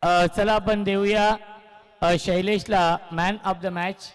चला आपण देऊया शैलेशला मॅन ऑफ द मॅच.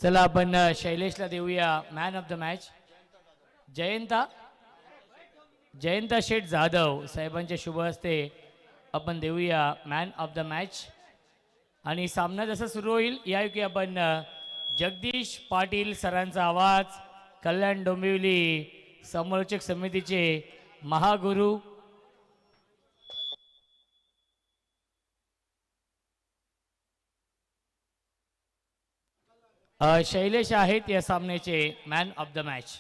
चला आपण शैलेशला देऊया man of the match. Jayanta Sheth Jadhav साहेबांच्या शुभ हस्ते आपण देऊया मॅन ऑफ द मॅच. आणि सामना जसा सुरू होईल यायोगी आपण जगदीश पाटील सरांचा आवाज, कल्याण डोंबिवली समालोचक समितीचे महागुरु शैलेश आहेत या सामन्याचे मॅन ऑफ द मॅच.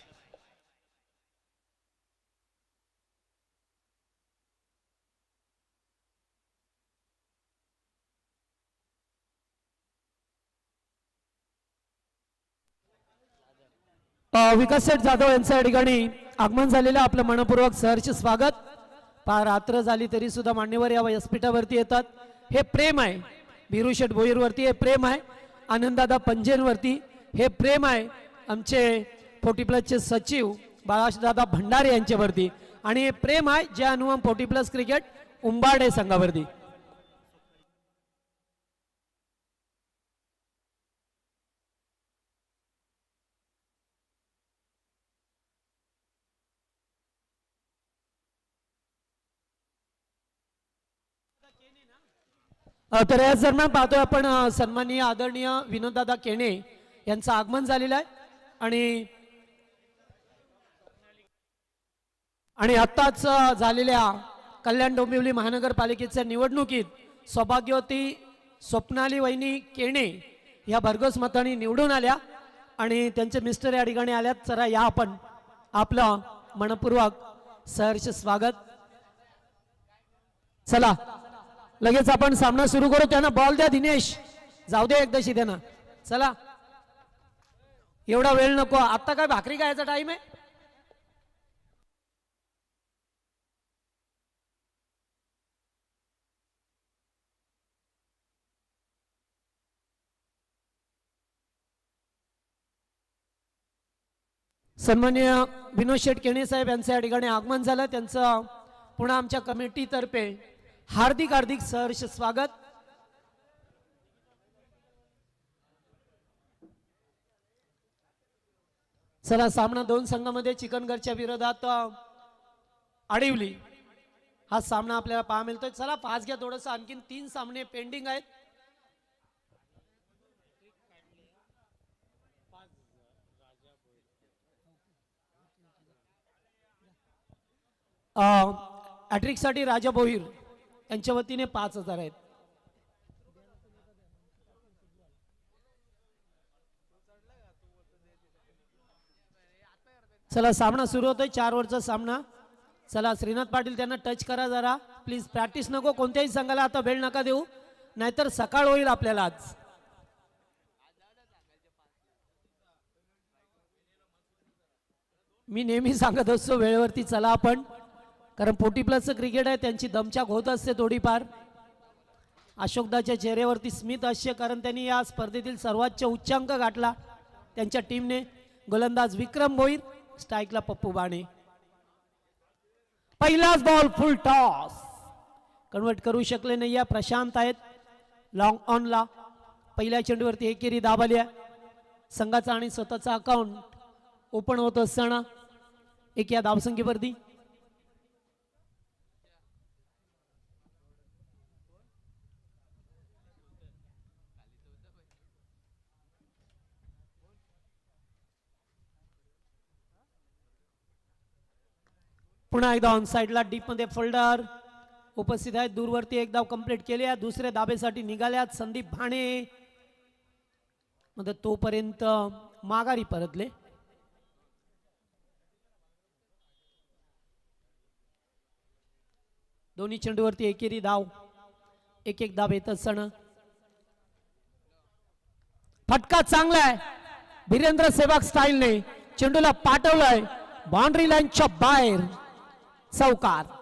विकास शेठ जाधव यांच्या या ठिकाणी आगमन झालेलं आपलं मनपूर्वक सहर्ष स्वागत. पार रात्र झाली तरी सुद्धा मान्यवर या व्यासपीठावरती येतात. हे प्रेम आहे. भिरू शेठ भोईरवरती हे प्रेम आहे. आनंददादा पंजेंवरती हे प्रेम आहे. आमचे 40+ सचिव बाळाशदादा भंडारे यांच्यावरती आणि हे प्रेम आहे जे अनुवम 40+ क्रिकेट उंबाडे संघावरती. तर याच दरम्यान पाहतोय आपण सन्माननीय आदरणीय विनोददादा केणे यांचं आगमन झालेलं आहे. आणि आत्ताच झालेल्या कल्याण डोंबिवली महानगरपालिकेच्या निवडणुकीत सौभाग्यवती स्वप्नाली वहिनी केणे या भरघोस मतांनी निवडून आल्या आणि त्यांचे मिस्टर या ठिकाणी आल्यात. जरा या आपण आपलं मनपूर्वक सहर्ष स्वागत. चला लगेच आपण सामना सुरू करू. त्यांना बॉल द्या दिनेश, जाऊ दे एकदाशी त्यांना. चला एवढा वेळ नको. आता काय भाकरी खायचा टाइम आहे. सन्माननीय विनोद शेठ केणे साहेब यांचं या ठिकाणी आगमन झालं. त्यांचं पुन्हा आमच्या कमिटीतर्फे हार्दिक हार्दिक सहर्ष स्वागत. चला सामना दोन संघामध्ये चिकनगरच्या विरोधात आडिवली हा सामना आपल्याला पाहायला मिळतोय. चला फास्ट घ्या थोडस, आणखीन 3 सामने पेंडिंग आहेत. हॅट्रिक साठी राजा भोईर यांच्या वतीने 5000 आहेत. चला सामना सुरू होतोय. 4 ओव्हरचा सामना. चला श्रीनाथ पाटील त्यांना टच करा जरा प्लीज. प्रॅक्टिस नको कोणत्याही संघाला आता वेळ नका देऊ, नाहीतर सकाळ होईल आपल्याला आज. मी नेहमी सांगत असतो वेळेवरती चला आपण, कारण 40+ क्रिकेट आहे. त्यांची दमछाक होत असते थोडीफार. अशोकदाच्या चेहऱ्यावरती स्मित हास्य, कारण त्यांनी या स्पर्धेतील सर्वोच्च उच्चांक गाठला त्यांच्या टीमने. गोलंदाज विक्रम भोईर, स्ट्राईकला पप्पू बाणे. पहिलाच बॉल फुल टॉस कन्वर्ट करू शकले नाही या प्रशांत आहेत. लॉंग ऑनला पहिल्या चेंडूवरती एकेरी दाबाल्या. संघाचा आणि स्वतःचा अकाउंट ओपन होत असताना एक या धावसंख्येवरती पुन्हा एकदा ऑन साइडला डीप मध्ये फोल्डर उपस्थित आहेत. दूरवरती एक धाव कंप्लीट केली. दुसऱ्या धाबेसाठी निघाल्यात संदीप भाणे. मध्ये तोपर्यंत माघारी परतले. दोन्ही चेंडूवरती एकेरी धाव, एक एक धाव येत असताना फटका चांगला आहे. वीरेंद्र सेवाग स्टाईलने चेंडूला पाठवलाय बाउंड्री लाईनच्या बाहेर. चौकार.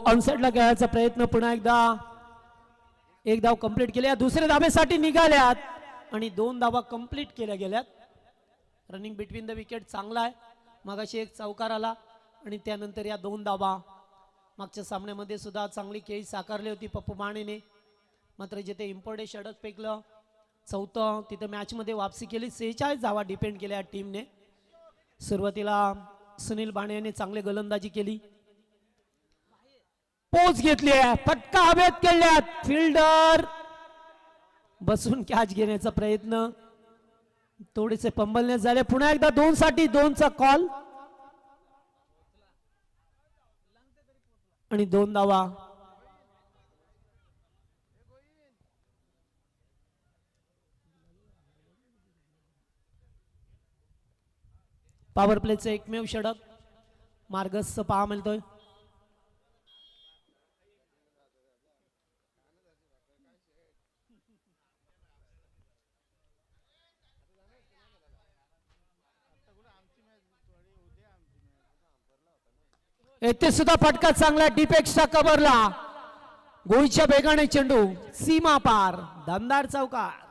ऑनसेटला खेळायचा प्रयत्न पुन्हा एकदा. एक धाव कंप्लीट केल्या. दुसऱ्या धावेसाठी निघाल्यात आणि 2 धावा कंप्लीट केल्या गेल्यात. रनिंग बिटवीन द विकेट चांगला आहे. मगाशी एक चौकार आला आणि त्यानंतर या 2 धावा. मागच्या सामन्यामध्ये सुद्धा चांगली खेळी साकारली होती पप्पू मानेने. मात्र जिथे इम्पॉर्टे षटक फेकलं चौथं तिथे मॅचमध्ये वापसी केली. 46 धावा डिपेंड केल्या टीमने. सुरुवातीला सुनील बाणे यांनी चांगली गोलंदाजी केली. पोच घेतली आहे. फटका हवेत केल्यात. फिल्डर बसून कॅच घेण्याचा प्रयत्न थोडेसे पंबलने झाले. पुन्हा एकदा 2 साठी 2चा कॉल आणि 2 धावा. पॉवर प्लेचं एकमेव षटक मार्गस्थ पहा मिळतोय. येथे सुद्धा फटका चांगला डीपेक्सच्या कव्हरला. गोळीच्या वेगाने चेंडू सीमा पार. दमदार चौकार.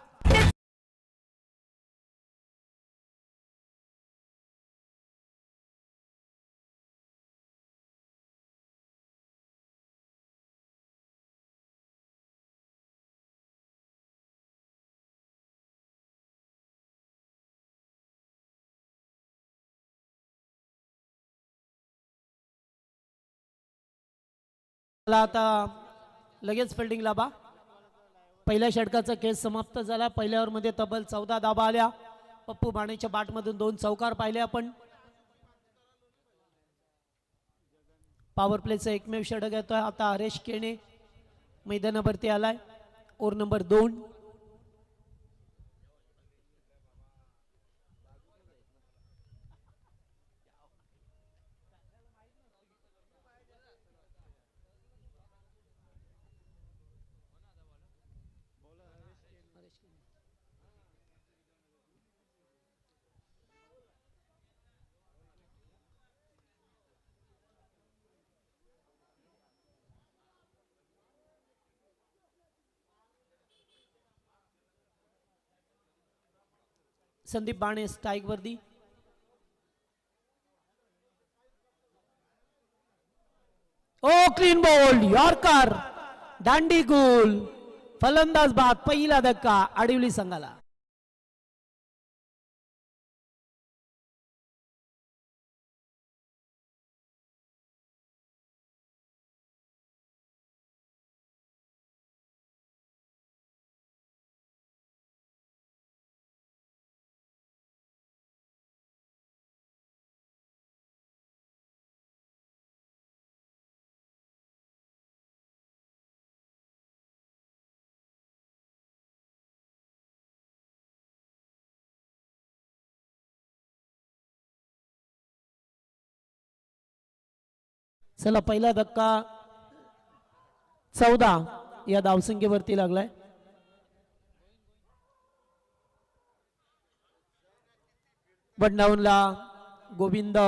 आता लगेच फिल्डिंगला बा. पहिल्या षटकाचा केस समाप्त झाला. पहिल्या ओव्हरमध्ये तब्बल 14 धावा आल्या. पप्पू बाणेच्या बॅटमधून 2 चौकार पाहिले आपण. पॉवर प्लेचं एकमेव षटक येतोय आता. हरेश केणे मैदानावरती आलाय. Over number 2. संदीप बाणे स्ट्राईक वरती. ओ क्लीन बॉल. यॉर्कर दांडी गोल. फलंदाज बाद. पहिला धक्का आडिवली संघाला. चला पहिला धक्का 14 या धावसंख्येवरती लागलाय. बंडाऊनला गोविंद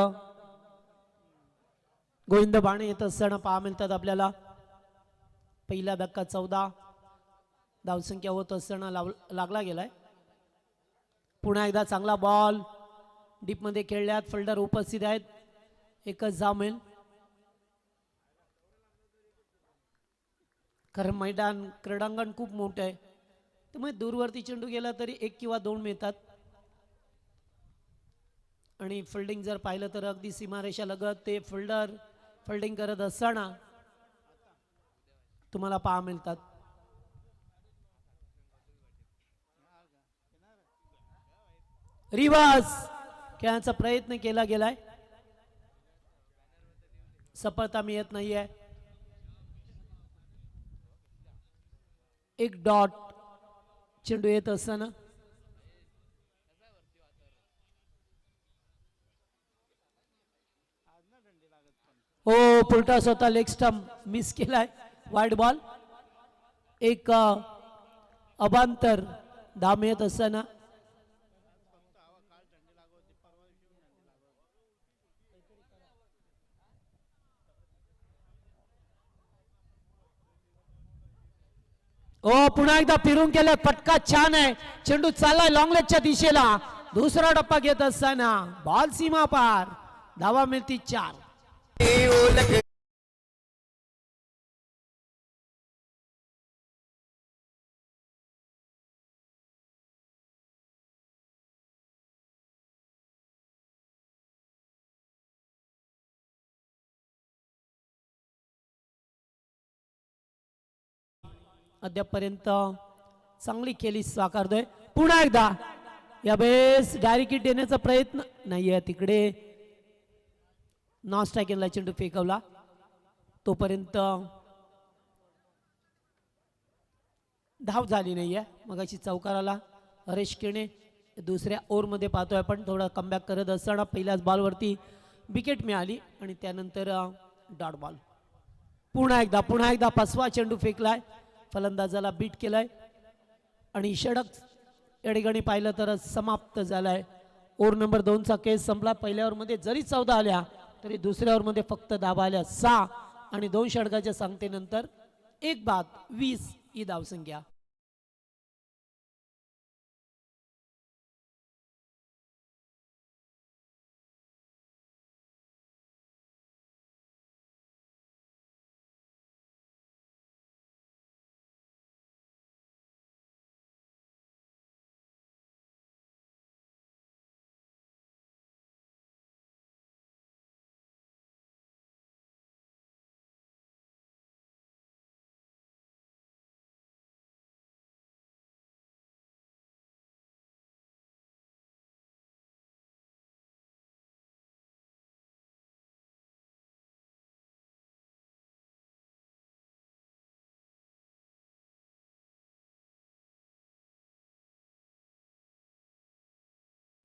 बाणे येत असताना पहा मिळतात आपल्याला. पहिला धक्का 14 धावसंख्या होत असताना लागला गेलाय. पुन्हा एकदा चांगला बॉल डीप मध्ये खेळल्यात. फिल्डर उपस्थित आहेत. एकच धाव मिळेल. कारण मैदान क्रीडांगण खूप मोठं आहे त्यामुळे दूरवरती चेंडू गेला तरी 1 किंवा 2 मिळतात. आणि फिल्डिंग जर पाहिलं तर अगदी सीमारेषा लगत ते फिल्डिंग करत असताना तुम्हाला पाहा मिळतात. रिवर्स खेळण्याचा प्रयत्न केला गेलाय, सफलता मिळत नाहीये. एक डॉट चेंडू येत असताना हो पुलटा स्वतः लेग स्टंप मिस केलाय, वाईड बॉल. एक अबांतर धाव मिळत असताना हो पुन्हा एकदा फिरून केलंय, फटका छान आहे, चेंडू चाललाय लॉंग लेगच्या दिशेला. दुसरा टप्पा घेत असताना बॉल सीमा पार, धावा मिळती 4. अद्यापर्यंत चांगली खेळी साकारतोय. पुन्हा एकदा या बेस डायरेक्ट हिट देण्याचा प्रयत्न नाहीये, तिकडे नॉन स्ट्रायकिंगला चेंडू फेकवला. तोपर्यंत धाव झाली नाहीये. मगाशी चौकाराला हरेश केणे दुसऱ्या ओव्हरमध्ये पाहतोय आपण. थोडा कमबॅक करत असताना पहिल्याच बॉलवरती विकेट मिळाली आणि त्यानंतर डॉट बॉल. पुन्हा एकदा पाचवा चेंडू फेकलाय, फलंदाजाला बीट केलाय आणि षटक या ठिकाणी पाहिलं तर समाप्त झालाय. ओव्हर नंबर 2चा केस संपला. पहिल्या ओव्हरमध्ये जरी 14 आल्या तरी दुसऱ्या ओव्हरमध्ये फक्त धावा आल्या 6 आणि 2 षटकाच्या सांगतेनंतर 1 बाद 20 ही धावसंख्या.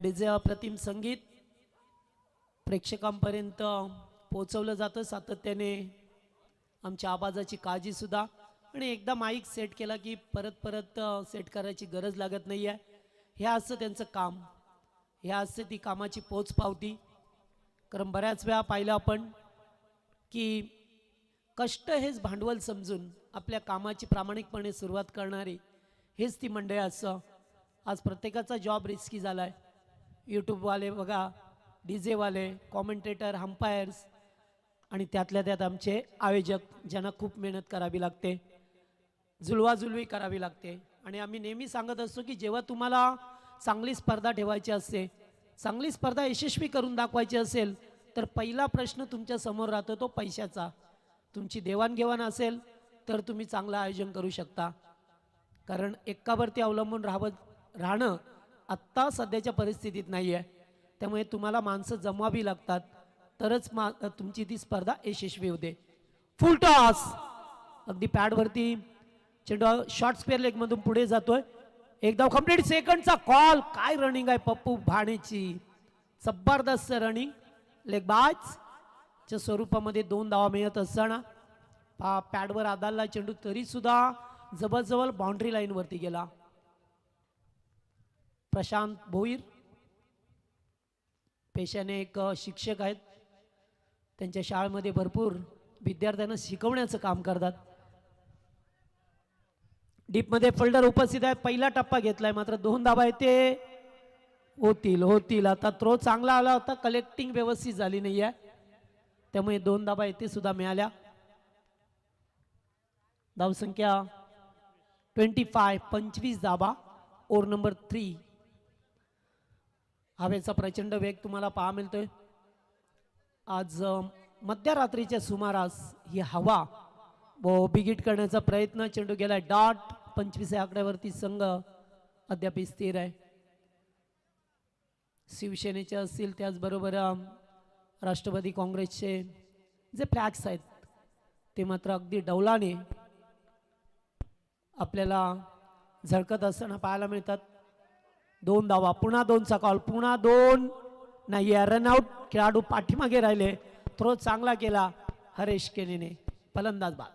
डीजे अप्रतिम संगीत प्रेक्षकांपर्यंत पोहोचवलं जातं सातत्याने. आमच्या आवाजाची काळजी सुद्धा, आणि एकदा माईक सेट केला की परत सेट करायची गरज लागत नाही आहे. हे असं त्यांचं काम, हे असते ती कामाची पोचपावती. कारण बऱ्याच वेळा पाहिलं आपण की कष्ट हेच भांडवल समजून आपल्या कामाची प्रामाणिकपणे सुरुवात करणारी हेच ती मंडळी असं. आज प्रत्येकाचा जॉब रिस्की झाला आहे. यूट्यूबवाले बघा, डीजेवाले, कॉमेंटेटर, अंपायर्स आणि त्यातल्या त्यात आमचे आयोजक, ज्यांना खूप मेहनत करावी लागते, जुळवाजुळवी करावी लागते. आणि आम्ही नेहमी सांगत असतो की जेव्हा तुम्हाला चांगली स्पर्धा ठेवायची असते, चांगली स्पर्धा यशस्वी करून दाखवायची असेल, तर पहिला प्रश्न तुमच्या समोर राहतो तो पैशाचा. तुमची देवाणघेवाण असेल तर तुम्ही चांगलं आयोजन करू शकता. कारण एकावरती अवलंबून राहणं आत्ता सध्याच्या परिस्थितीत नाही आहे. त्यामुळे तुम्हाला माणसं जमवावी लागतात, तरच तुमची ती स्पर्धा यशस्वी होते. फुल टॉस, अगदी पॅडवरती चेंडू शॉर्ट स्क्वेअर लेगमधून पुढे जातोय. एकदा कंप्लीट सेकंडचा कॉल. काय रनिंग आहे पप्पू भाणेची, जबरदस्त रनिंग. लेग बाजच्या स्वरूपामध्ये 2 धावा मिळत असताना पॅडवर आदळला चेंडू, तरी सुद्धा जवळजवळ बाउंड्री लाईन वरती गेला. प्रशांत भोईर पेशाने एक शिक्षक आहेत. त्यांच्या शाळेमध्ये भरपूर विद्यार्थ्यांना शिकवण्याचं काम करतात. डीपमध्ये फिल्डर उपस्थित आहे. पहिला टप्पा घेतलाय, मात्र 2 धावा येते होतील. आता थ्रो चांगला आला होता, कलेक्टिंग व्यवस्थित झाली नाही आहे, त्यामुळे 2 धावा येते सुद्धा मिळाल्या. धावसंख्या 25 धावा. Over number 3. हवेचा प्रचंड वेग तुम्हाला पाहा मिळतोय. आज मध्यरात्रीच्या सुमारास ही हवा बिगीट करण्याचा प्रयत्न. चेंडू गेलाय डॉट. 25 या आकड्यावरती संघ अद्याप स्थिर आहे. शिवसेनेचे असतील त्याचबरोबर राष्ट्रवादी काँग्रेसचे जे फ्लॅग्स आहेत ते मात्र अगदी डौलाने आपल्याला झळकत असताना पाहायला मिळतात. 2 धावा, पुन्हा 2चा कॉल, पुन्हा 2 नाही, रनआउट. खेळाडू पाठीमागे राहिले. थ्रो चांगला केला हरेश केनेने. फलंदाज बाद.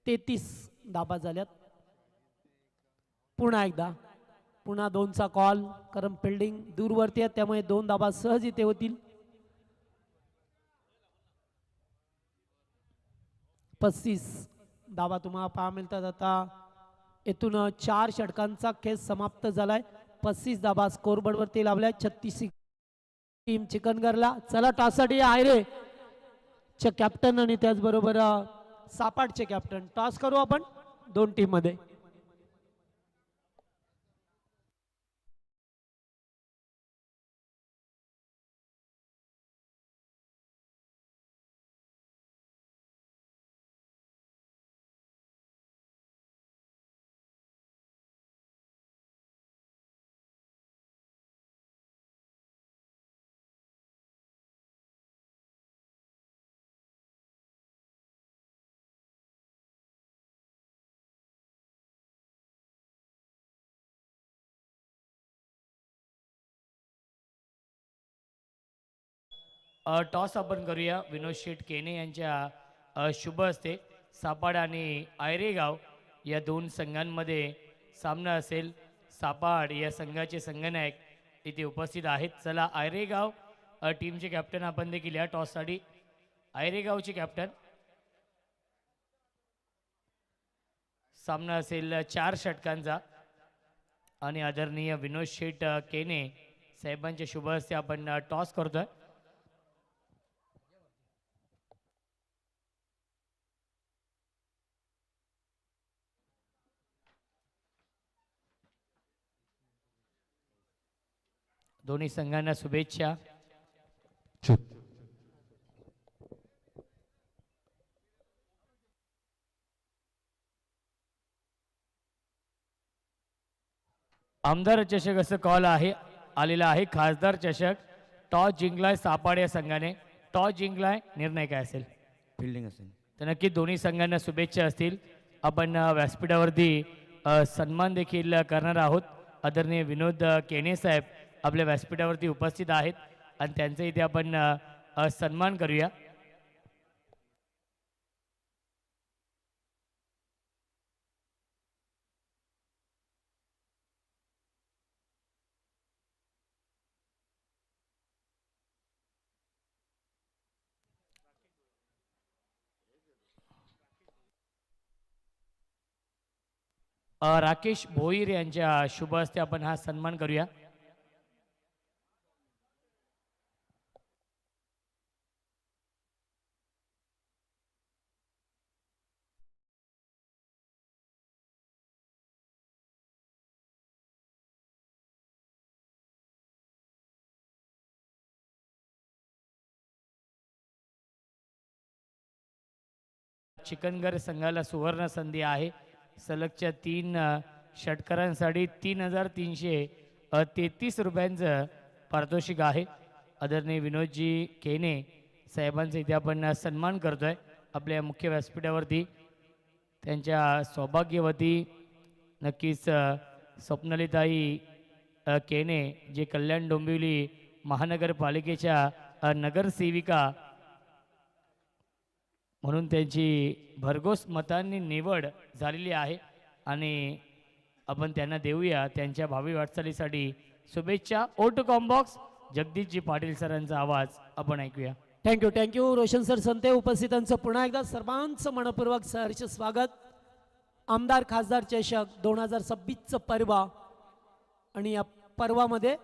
33 धाबा झाल्यात. पुन्हा एकदा पुन्हा 2चा कॉल, कारण फिल्डिंग दूरवरती आहे त्यामुळे 2 धाबा सहज इथे होतील. 35 धाबा तुम्हाला पाहा मिळतात. आता येथून 4 षटकांचा खेळ समाप्त झालाय. 35 धाबा स्कोरबोर्ड वरती लावलाय. 36 टीम चिकनगरला. चला टॉससाठी आयरे चे कॅप्टन आणि त्याचबरोबर सापाडचे कॅप्टन टॉस करू आपण 2 टीम मध्ये. टॉस आपण करूया. विनोद शेठ केने यांच्या शुभ हस्ते सापाड आणि आयरेगाव या 2 संघांमध्ये सामना असेल. सापाड या संघाचे संघनायक इथे उपस्थित आहेत. चला आयरेगाव टीमचे कॅप्टन आपण देखील या टॉससाठी. आयरेगावचे कॅप्टन. सामना असेल 4 षटकांचा आणि आदरणीय विनोद शेठ केने साहेबांच्या शुभ हस्ते आपण टॉस करतोय. दोन्ही संघांना शुभेच्छा. आमदार चषक असं कॉल आहे आलेला आहे. खासदार चषक. टॉस जिंकलाय सापाड या संघाने. टॉस जिंकलाय. निर्णय काय असेल? फिल्डिंग असेल. तर नक्की दोन्ही संघांना शुभेच्छा असतील. आपण व्यासपीठावरती सन्मान देखील करणार आहोत. आदरणीय विनोद केने साहेब आपल्या व्यासपीठावरती उपस्थित आहेत आणि त्यांचा इथे आपण सन्मान करूया. राकेश भोईर यांच्या शुभ हस्ते आपण हा सन्मान करूया. चिकनगर संघाला सुवर्ण संधी आहे. सलगच्या 3 षटकारांसाठी 3,333 रुपयांचं पारितोषिक आहे. आदरणीय विनोदजी केने साहेबांचा इथे आपण सन्मान करतोय आपल्या मुख्य व्यासपीठावरती. त्यांच्या सौभाग्यवती नक्कीच स्वप्नलिताई केने जे कल्याण डोंबिवली महानगरपालिकेच्या नगरसेविका म्हणून त्यांची भरघोस मतांनी निवड झालेली आहे आणि आपण त्यांना देऊया त्यांच्या भावी वाटचालीसाठी शुभेच्छा. ओटो कॉम्बॉक्स जगदीशजी पाटील सरांचा आवाज आपण ऐकूया. थँक्यू रोशन सर संते उपस्थितांचं पुन्हा एकदा सर्वांचं मनपूर्वक सहर्ष स्वागत. आमदार खासदार चषक 2026चं पर्व आणि या पर्वामध्ये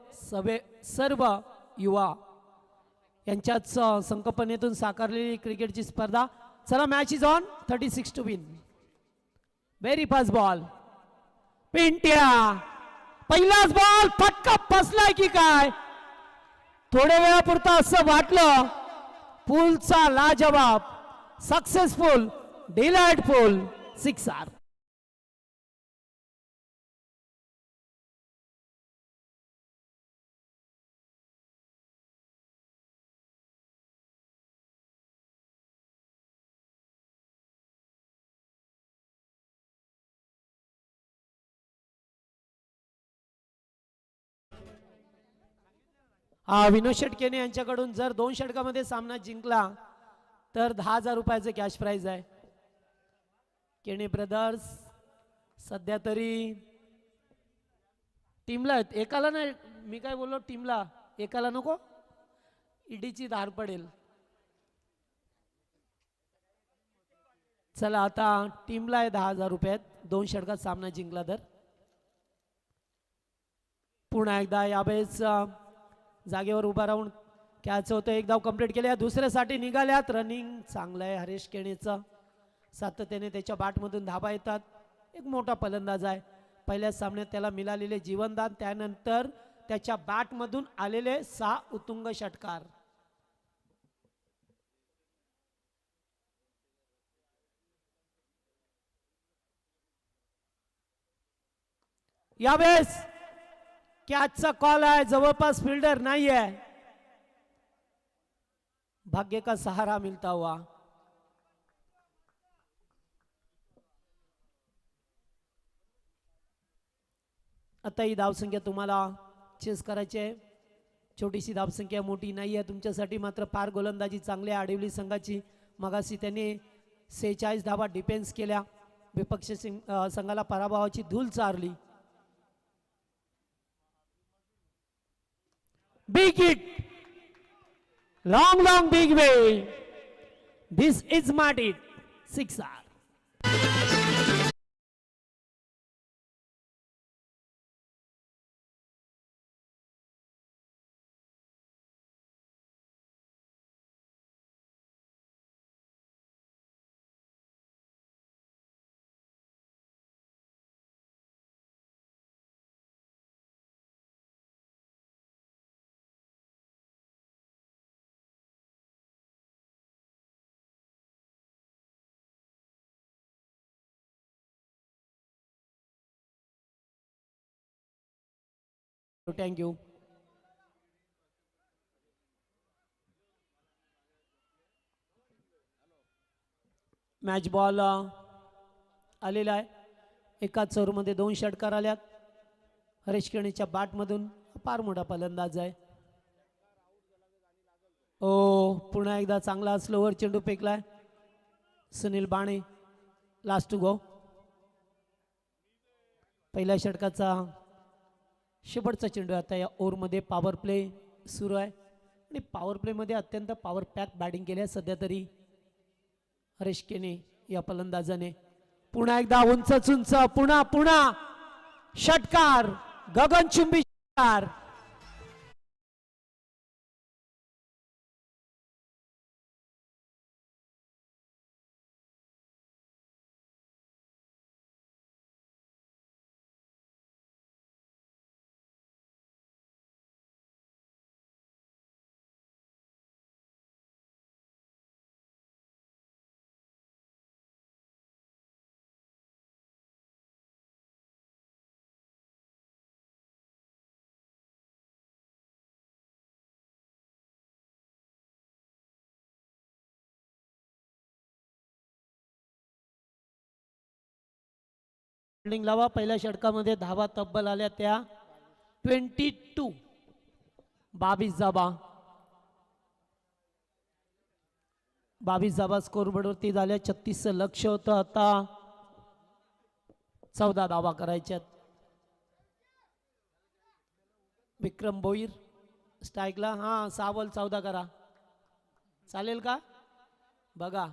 सर्व युवा यांच्याच संकल्पनेतून साकारलेली क्रिकेटची स्पर्धा. चला match is on. 36 to win. Very fast ball. Pintya पहिलाच बॉल फटका बसलाय की काय. थोड्या वेळापुरता असं वाटलं. पुलचा लाजवाब सक्सेसफुल डिलाइटफुल 6 आर. विनोद शेटकेने यांच्याकडून जर 2 षटकामध्ये सामना जिंकला तर 10,000 रुपयाचं कॅश प्राइज आहे. केणे ब्रदर्स सध्या तरी टीमला आहेत, एकाला नाही. मी काय बोललो, टीमला एकाला नको, ईडीची धार पडेल. चला आता टीमला आहे 10,000 रुपयात, 2 षटकात सामना जिंकला तर. पुन्हा एकदा यावेळेस जागेवर उभा राहून खेळायचं होतं. एक धाव कंप्लीट केल्या, दुसऱ्यासाठी निघाल्यात. रनिंग चांगलं आहे हरेश केणेचं, सातत्याने त्याच्या बॅटमधून धाबा येतात. एक मोठा फलंदाज आहे. पहिल्या सामन्यात त्याला मिळालेले जीवनदान, त्यानंतर त्याच्या बॅटमधून आलेले 6 उत्तुंग षटकार. यावेळेस कॅचचा कॉल आहे, जवळपास फिल्डर नाही आहे. भाग्य का सहारा मिलता हुआ. आता ही धावसंख्या तुम्हाला चेस करायची आहे. छोटीशी धावसंख्या, मोठी नाही आहे तुमच्यासाठी, मात्र फार गोलंदाजी चांगली आहे आडिवली संघाची. मगाशी त्यांनी 46 धावा डिफेन्स केल्या, विपक्ष संघाला पराभवाची धूल चारली. Big hit, long big way. This is Martin, 6R. Thank you. Match ball आलेला आहे. एकाच ओव्हरमध्ये 2 षटकार आल्यात. हरेश केणेच्या बॅटमधून फार मोठा फलंदाज आहे. पुन्हा एकदा चांगला स्लोवर चेंडू फेकलाय. सुनील बाणे लास्ट टू गो. पहिल्या षटकाचा शेवटचा चेंडू आता या ओव्हरमध्ये. पॉवर प्ले सुरू आहे आणि पॉवर प्लेमध्ये अत्यंत पॉवर पॅक बॅटिंग केली आहे सध्या तरी हरेश केणे या फलंदाजाने. पुन्हा एकदा उंच पुन्हा षटकार, गगनचुंबी षटकार. फिल्डिंग लावा. पहिल्या षटकामध्ये धावा तब्बल आल्या त्या 22. 22 धावा. 22 धावा स्कोरबोर्डवरती झाल्या. 36 लक्ष होतं, आता 14 धावा करायच्यात. विक्रम भोईर स्ट्राईकला. 6 बॉल 14 करा, चालेल का बघा,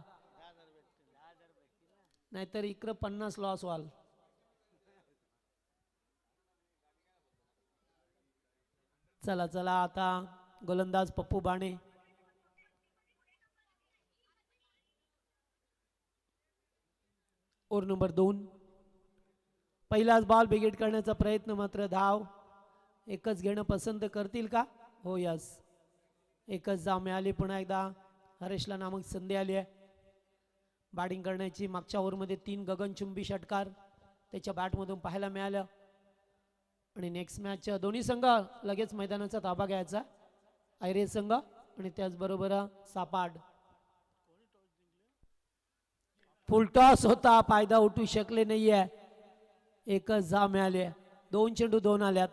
नाहीतर इकडं 50 लॉस व्हाल. चला आता गोलंदाज पप्पू बाणे. Over number 2. पहिलाच बॉल बिगेट करण्याचा प्रयत्न, मात्र धाव एकच घेणं पसंत करतील का? हो, यस, एकच धाव मिळाली. पुन्हा एकदा हरेशला नामक संधी आली आहे बॅटिंग करण्याची. मागच्या ओव्हरमध्ये 3 गगनचुंबी षटकार त्याच्या बॅटमधून पाहायला मिळालं. आणि नेक्स्ट मॅच दोन्ही संघ लगेच मैदानाचा ताबा घ्यायचा, आयरे संघ आणि त्याचबरोबर सापाड. फुलटॉस होता, फायदा उठू शकले नाहीये. एकच धाव मिळाली. 2 चेंडू 2 आल्यात.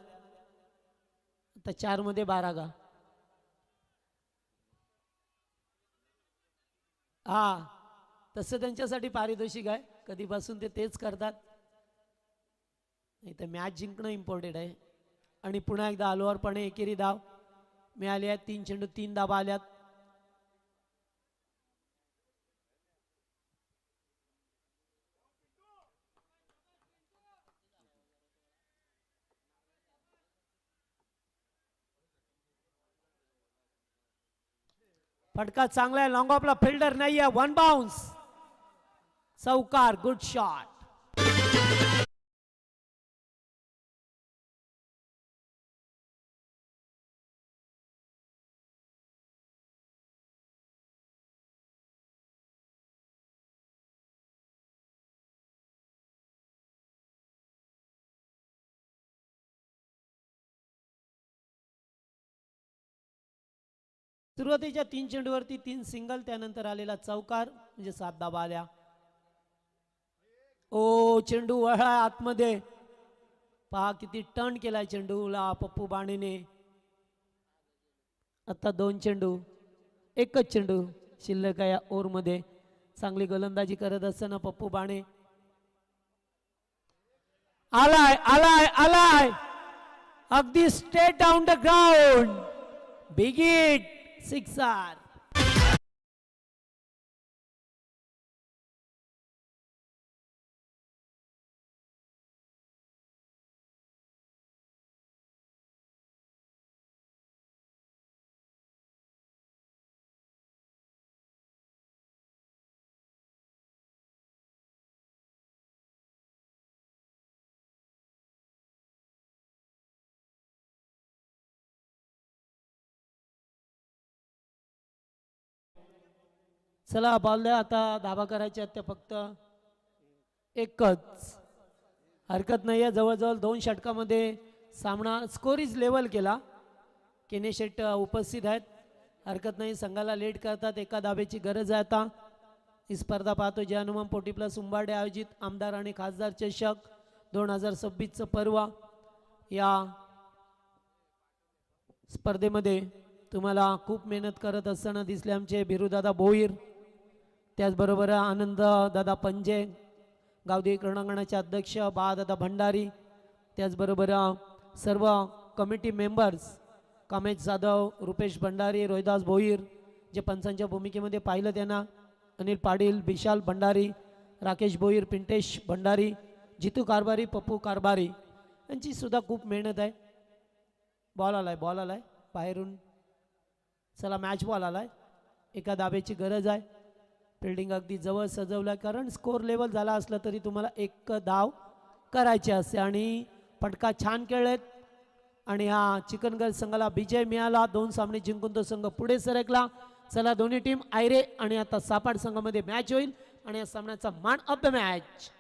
आता 4 मध्ये 12 का? तसं त्यांच्यासाठी पारितोषिक आहे, कधीपासून ते तेच करतात. नाही तर मॅच जिंकणं इम्पॉर्टंट आहे. आणि पुन्हा एकदा अलवारपणे एकेरी धाव मिळाली आहे. 3 चेंडू 3 धावा आल्यात. फटका चांगला आहे, लॉंग ऑफला फिल्डर नाही आहे, 1 बाउन्स, चौकार, गुड शॉट. सुरुवातीच्या 3 चेंडूवरती 3 सिंगल, त्यानंतर आलेला चौकार म्हणजे 7 धावा आल्या. ओ चेंडू वळला आतमध्ये, पहा किती टर्न केलाय चेंडूला पप्पू बाणेने. आता 2 चेंडू, एकच चेंडू शिल्लक आहे या ओव्हरमध्ये. चांगली गोलंदाजी करत असताना पप्पू बाणे आलाय आलाय आलाय, अगदी straight down the ground, big hit, sixer. चला बॉल द्या, आता धाबा करायच्या आहेत त्या फक्त एकच. हरकत नाही आहे, जवळजवळ 2 षटकामध्ये सामना स्कोरीज लेवल केला. केने शेट उपस्थित आहेत, हरकत नाही, संघाला लेट करतात, एका धाब्याची गरज आहे. आता ही स्पर्धा पाहतो जे हनुमान पोटी प्लस उंबारडे आयोजित आमदार आणि खासदार चषक 2026चं पर्व. या स्पर्धेमध्ये तुम्हाला खूप मेहनत करत असताना दिसले आमचे भिरूदादा भोईर, त्याचबरोबर आनंद दादा पंजे, गावदेवी क्रीडांगणाचे अध्यक्ष बाळादादा भंडारी, त्याचबरोबर सर्व कमिटी मेंबर्स कामेश जाधव, रुपेश भंडारी, रोहिदास भोईर, जे पंचांच्या भूमिकेमध्ये पाहिलं त्यांना, अनिल पाटील, विशाल भंडारी, राकेश भोईर, पिंटेश भंडारी, जितू कारभारी, पप्पू कारभारी, यांची सुद्धा खूप मेहनत आहे. बॉल आलाय, बॉल आलाय बाहेरून. चला मॅच बॉल आलाय, एका धाब्याची गरज आहे. फिल्डिंग अगदी जवळ सजवलं आहे, कारण स्कोर लेवल झाला असला तरी तुम्हाला एक धाव करायची असते. आणि फटका छान खेळलेत आणि हा चिकनगड संघाला विजय मिळाला. 2 सामने जिंकून तो संघ पुढे सरकला. चला दोन्ही टीम आयरे आणि आता सापाड संघामध्ये मॅच होईल आणि या सामन्याचा मॅन ऑफ द मॅच